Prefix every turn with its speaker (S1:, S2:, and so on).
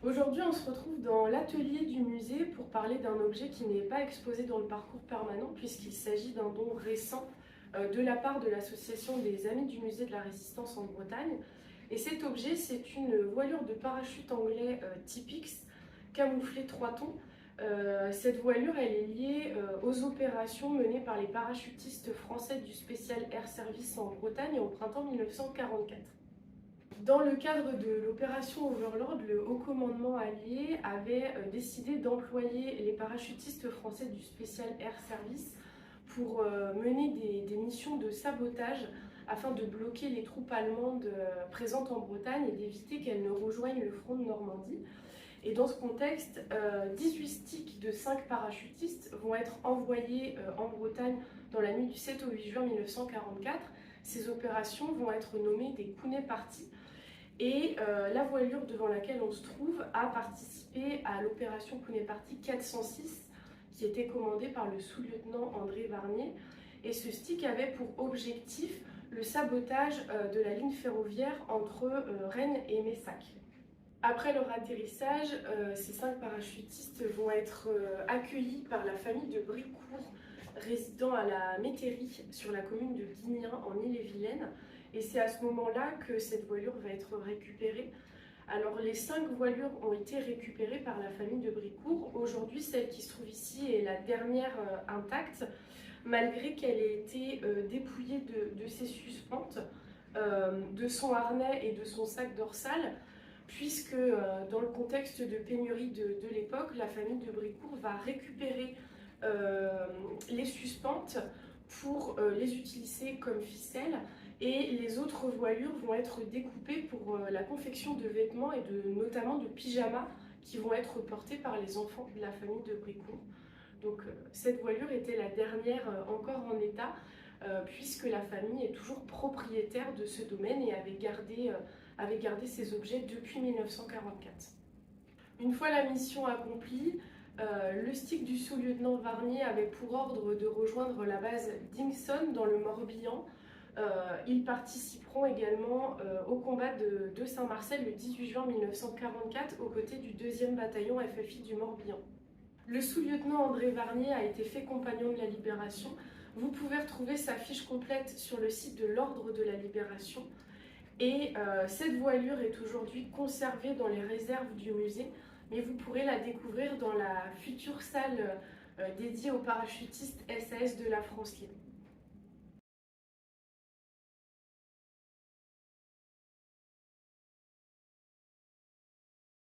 S1: Aujourd'hui, on se retrouve dans l'atelier du musée pour parler d'un objet qui n'est pas exposé dans le parcours permanent puisqu'il s'agit d'un don récent de la part de l'association des Amis du Musée de la Résistance en Bretagne. Et cet objet, c'est une voilure de parachute anglais Typex, camouflée 3 tons. Cette voilure, elle est liée aux opérations menées par les parachutistes français du Special Air Service en Bretagne au printemps 1944. Dans le cadre de l'opération Overlord, le haut commandement allié avait décidé d'employer les parachutistes français du Special Air Service pour mener des missions de sabotage afin de bloquer les troupes allemandes présentes en Bretagne et d'éviter qu'elles ne rejoignent le front de Normandie. Et dans ce contexte, 18 sticks de 5 parachutistes vont être envoyés en Bretagne dans la nuit du 7 au 8 juin 1944. Ces opérations vont être nommées des Couney Parties. Et la voilure devant laquelle on se trouve a participé à l'opération Couney Party 406 qui était commandée par le sous-lieutenant André Varnier. Et ce stick avait pour objectif le sabotage de la ligne ferroviaire entre Rennes et Messac. Après leur atterrissage, ces 5 parachutistes vont être accueillis par la famille de Bricourt, résidant à la Métairie sur la commune de Guignin en Ille-et-Vilaine. Et c'est à ce moment-là que cette voilure va être récupérée. Alors les 5 voilures ont été récupérées par la famille de Bricourt. Aujourd'hui, celle qui se trouve ici est la dernière intacte, malgré qu'elle ait été dépouillée de ses suspentes, de son harnais et de son sac dorsal, puisque dans le contexte de pénurie de l'époque, la famille de Bricourt va récupérer les suspentes pour les utiliser comme ficelles, et les autres voilures vont être découpées pour la confection de vêtements et notamment de pyjamas qui vont être portés par les enfants de la famille de Bricourt. Donc cette voilure était la dernière encore en état, puisque la famille est toujours propriétaire de ce domaine et avait gardé ces objets depuis 1944. Une fois la mission accomplie, le stick du sous-lieutenant Varnier avait pour ordre de rejoindre la base d'Ingson dans le Morbihan. Ils participeront également au combat de Saint-Marcel le 18 juin 1944 aux côtés du 2e bataillon FFI du Morbihan. Le sous-lieutenant André Varnier a été fait compagnon de la Libération. Vous pouvez retrouver sa fiche complète sur le site de l'Ordre de la Libération. Et cette voilure est aujourd'hui conservée dans les réserves du musée, mais vous pourrez la découvrir dans la future salle dédiée aux parachutistes SAS de la France Libre.